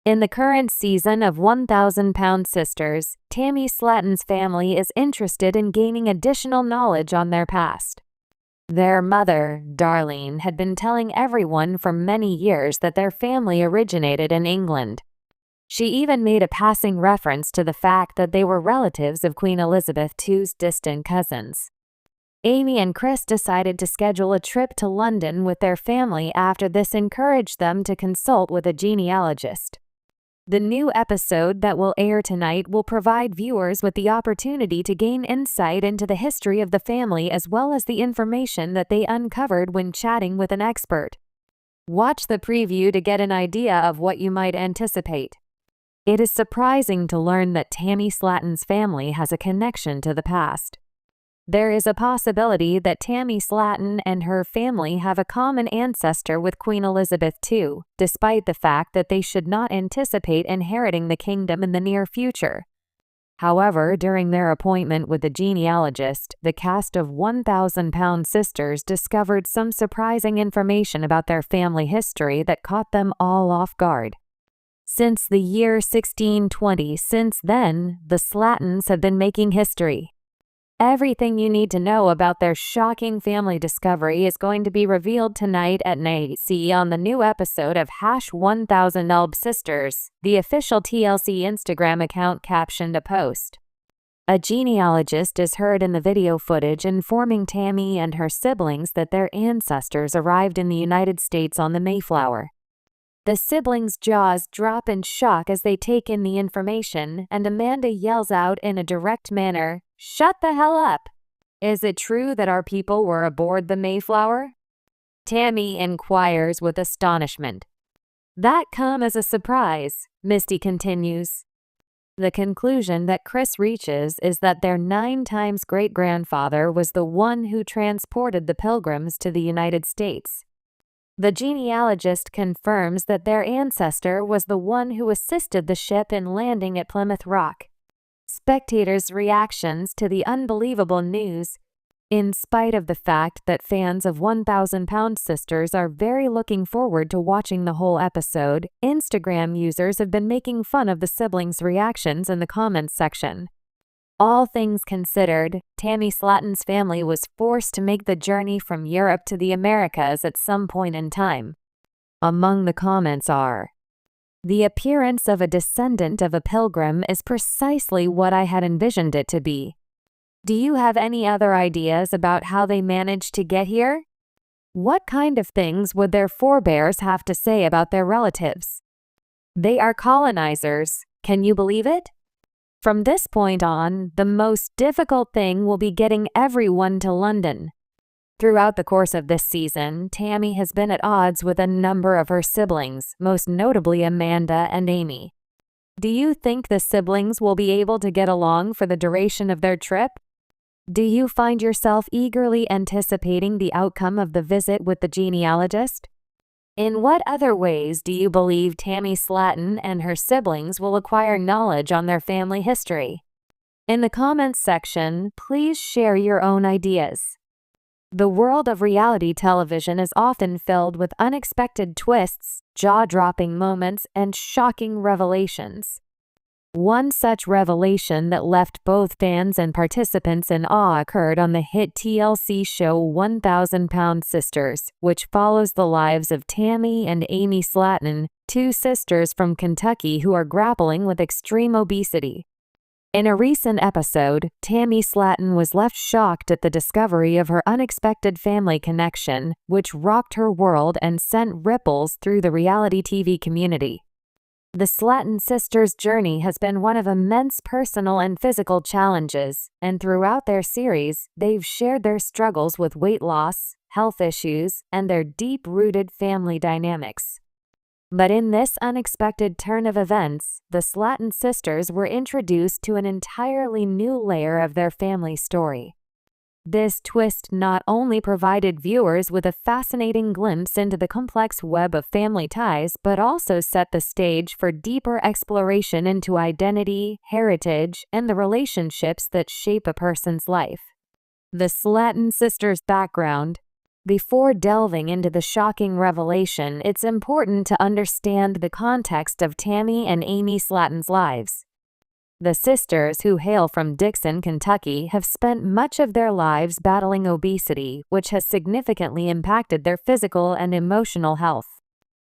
In the current season of 1,000-Pound Sisters, Tammy Slaton's family is interested in gaining additional knowledge on their past. Their mother, Darlene, had been telling everyone for many years that their family originated in England. She even made a passing reference to the fact that they were relatives of Queen Elizabeth II's distant cousins. Amy and Chris decided to schedule a trip to London with their family after this encouraged them to consult with a genealogist. The new episode that will air tonight will provide viewers with the opportunity to gain insight into the history of the family as well as the information that they uncovered when chatting with an expert. Watch the preview to get an idea of what you might anticipate. It is surprising to learn that Tammy Slaton's family has a connection to the past. There is a possibility that Tammy Slaton and her family have a common ancestor with Queen Elizabeth II, despite the fact that they should not anticipate inheriting the kingdom in the near future. However, during their appointment with the genealogist, the cast of 1,000-Pound Sisters discovered some surprising information about their family history that caught them all off guard. Since the year 1620, since then, the Slatons have been making history. Everything you need to know about their shocking family discovery is going to be revealed tonight at 9 on the new episode of 1000 Sisters, the official TLC Instagram account captioned a post. A genealogist is heard in the video footage informing Tammy and her siblings that their ancestors arrived in the United States on the Mayflower. The siblings' jaws drop in shock as they take in the information, and Amanda yells out in a direct manner, "Shut the hell up! Is it true that our people were aboard the Mayflower?" Tammy inquires with astonishment. "That come as a surprise," Misty continues. The conclusion that Chris reaches is that their 9-times great-grandfather was the one who transported the Pilgrims to the United States. The genealogist confirms that their ancestor was the one who assisted the ship in landing at Plymouth Rock. Spectators' reactions to the unbelievable news. In spite of the fact that fans of 1,000-Pound Sisters are very looking forward to watching the whole episode, Instagram users have been making fun of the siblings' reactions in the comments section. All things considered, Tammy Slaton's family was forced to make the journey from Europe to the Americas at some point in time. Among the comments are, "The appearance of a descendant of a pilgrim is precisely what I had envisioned it to be. Do you have any other ideas about how they managed to get here? What kind of things would their forebears have to say about their relatives? They are colonizers, can you believe it? From this point on, the most difficult thing will be getting everyone to London." Throughout the course of this season, Tammy has been at odds with a number of her siblings, most notably Amanda and Amy. Do you think the siblings will be able to get along for the duration of their trip? Do you find yourself eagerly anticipating the outcome of the visit with the genealogist? In what other ways do you believe Tammy Slaton and her siblings will acquire knowledge on their family history? In the comments section, please share your own ideas. The world of reality television is often filled with unexpected twists, jaw-dropping moments, and shocking revelations. One such revelation that left both fans and participants in awe occurred on the hit TLC show 1,000-Pound Sisters, which follows the lives of Tammy and Amy Slaton, two sisters from Kentucky who are grappling with extreme obesity. In a recent episode, Tammy Slaton was left shocked at the discovery of her unexpected family connection, which rocked her world and sent ripples through the reality TV community. The Slaton sisters' journey has been one of immense personal and physical challenges, and throughout their series, they've shared their struggles with weight loss, health issues, and their deep-rooted family dynamics. But in this unexpected turn of events, the Slaton sisters were introduced to an entirely new layer of their family story. This twist not only provided viewers with a fascinating glimpse into the complex web of family ties, but also set the stage for deeper exploration into identity, heritage, and the relationships that shape a person's life. The Slaton sisters' background. Before delving into the shocking revelation, it's important to understand the context of Tammy and Amy Slaton's lives. The sisters, who hail from Dixon, Kentucky, have spent much of their lives battling obesity, which has significantly impacted their physical and emotional health.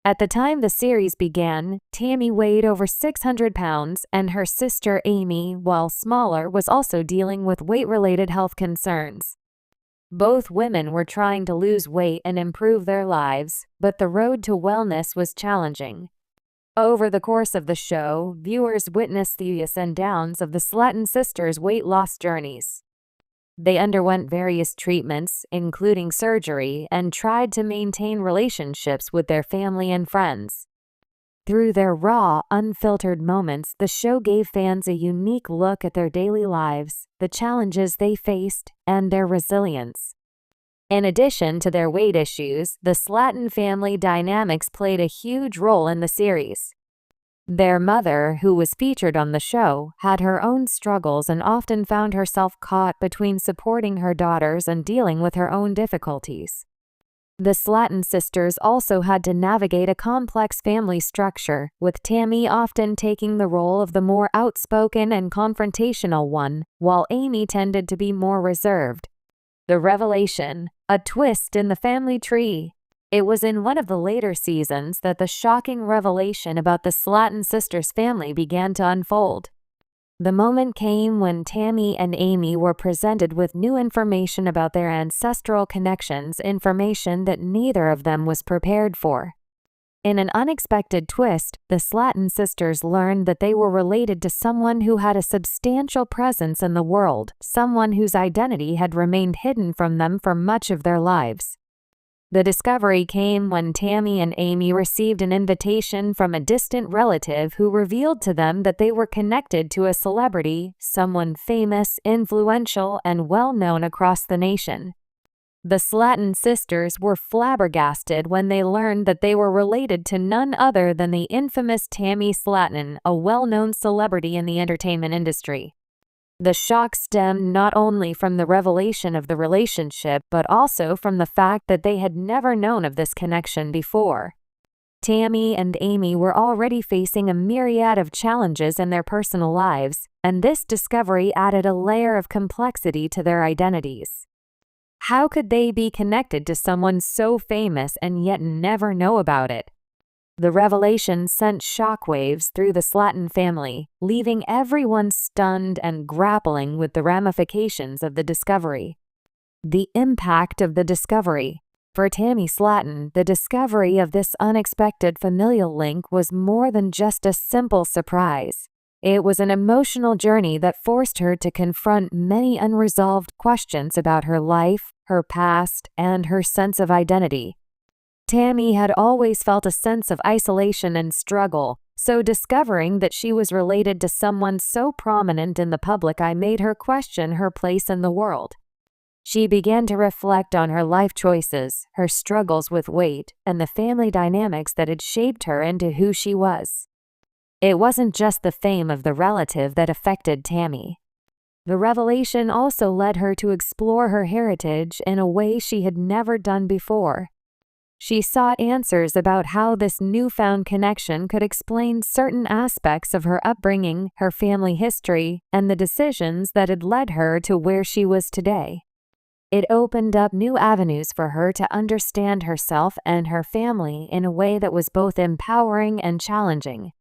At the time the series began, Tammy weighed over 600 pounds, and her sister Amy, while smaller, was also dealing with weight-related health concerns. Both women were trying to lose weight and improve their lives, but the road to wellness was challenging. Over the course of the show, viewers witnessed the ups and downs of the Slaton sisters' weight loss journeys. They underwent various treatments, including surgery, and tried to maintain relationships with their family and friends. Through their raw, unfiltered moments, the show gave fans a unique look at their daily lives, the challenges they faced, and their resilience. In addition to their weight issues, the Slaton family dynamics played a huge role in the series. Their mother, who was featured on the show, had her own struggles and often found herself caught between supporting her daughters and dealing with her own difficulties. The Slaton sisters also had to navigate a complex family structure, with Tammy often taking the role of the more outspoken and confrontational one, while Amy tended to be more reserved. The revelation: a twist in the family tree. It was in one of the later seasons that the shocking revelation about the Slaton sisters' family began to unfold. The moment came when Tammy and Amy were presented with new information about their ancestral connections, information that neither of them was prepared for. In an unexpected twist, the Slaton sisters learned that they were related to someone who had a substantial presence in the world, someone whose identity had remained hidden from them for much of their lives. The discovery came when Tammy and Amy received an invitation from a distant relative who revealed to them that they were connected to a celebrity, someone famous, influential, and well-known across the nation. The Slaton sisters were flabbergasted when they learned that they were related to none other than the infamous Tammy Slaton, a well-known celebrity in the entertainment industry. The shock stemmed not only from the revelation of the relationship, but also from the fact that they had never known of this connection before. Tammy and Amy were already facing a myriad of challenges in their personal lives, and this discovery added a layer of complexity to their identities. How could they be connected to someone so famous and yet never know about it? The revelation sent shockwaves through the Slaton family, leaving everyone stunned and grappling with the ramifications of the discovery. The impact of the discovery. For Tammy Slaton, the discovery of this unexpected familial link was more than just a simple surprise. It was an emotional journey that forced her to confront many unresolved questions about her life, her past, and her sense of identity. Tammy had always felt a sense of isolation and struggle, so discovering that she was related to someone so prominent in the public eye made her question her place in the world. She began to reflect on her life choices, her struggles with weight, and the family dynamics that had shaped her into who she was. It wasn't just the fame of the relative that affected Tammy. The revelation also led her to explore her heritage in a way she had never done before. She sought answers about how this newfound connection could explain certain aspects of her upbringing, her family history, and the decisions that had led her to where she was today. It opened up new avenues for her to understand herself and her family in a way that was both empowering and challenging.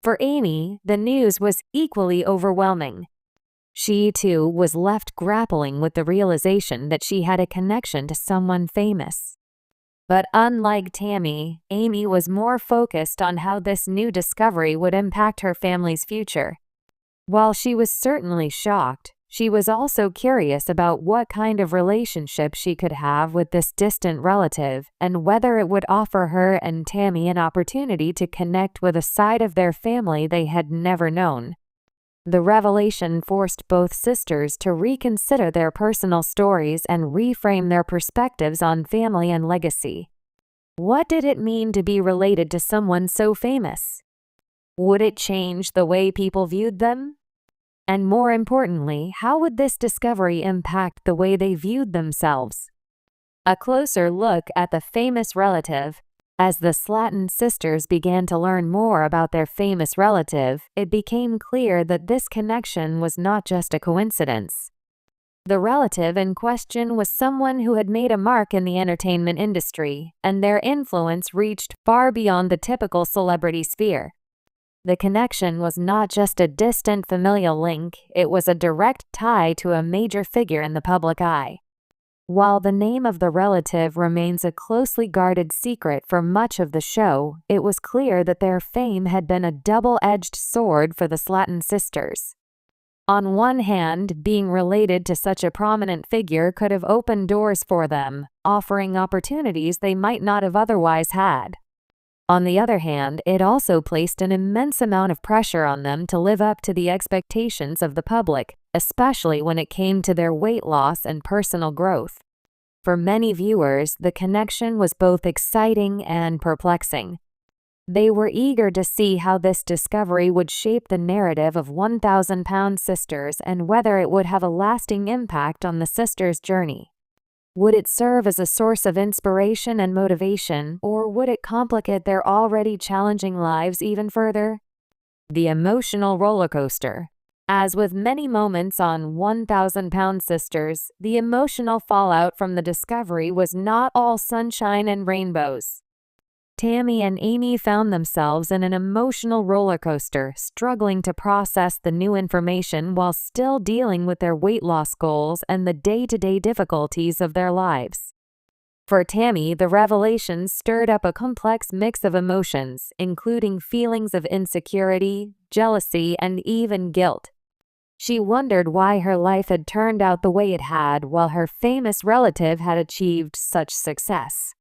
For Amy, the news was equally overwhelming. She, too, was left grappling with the realization that she had a connection to someone famous. But unlike Tammy, Amy was more focused on how this new discovery would impact her family's future. While she was certainly shocked, she was also curious about what kind of relationship she could have with this distant relative and whether it would offer her and Tammy an opportunity to connect with a side of their family they had never known. The revelation forced both sisters to reconsider their personal stories and reframe their perspectives on family and legacy. What did it mean to be related to someone so famous? Would it change the way people viewed them? And more importantly, how would this discovery impact the way they viewed themselves? A closer look at the famous relative. As the Slaton sisters began to learn more about their famous relative, it became clear that this connection was not just a coincidence. The relative in question was someone who had made a mark in the entertainment industry, and their influence reached far beyond the typical celebrity sphere. The connection was not just a distant familial link, it was a direct tie to a major figure in the public eye. While the name of the relative remains a closely guarded secret for much of the show, it was clear that their fame had been a double-edged sword for the Slaton sisters. On one hand, being related to such a prominent figure could have opened doors for them, offering opportunities they might not have otherwise had. On the other hand, it also placed an immense amount of pressure on them to live up to the expectations of the public, especially when it came to their weight loss and personal growth. For many viewers, the connection was both exciting and perplexing. They were eager to see how this discovery would shape the narrative of 1,000-pound sisters and whether it would have a lasting impact on the sisters' journey. Would it serve as a source of inspiration and motivation, or would it complicate their already challenging lives even further? The emotional roller coaster. As with many moments on 1,000-pound sisters, the emotional fallout from the discovery was not all sunshine and rainbows. Tammy and Amy found themselves in an emotional roller coaster, struggling to process the new information while still dealing with their weight loss goals and the day-to-day difficulties of their lives. For Tammy, the revelation stirred up a complex mix of emotions, including feelings of insecurity, jealousy, and even guilt. She wondered why her life had turned out the way it had while her famous relative had achieved such success.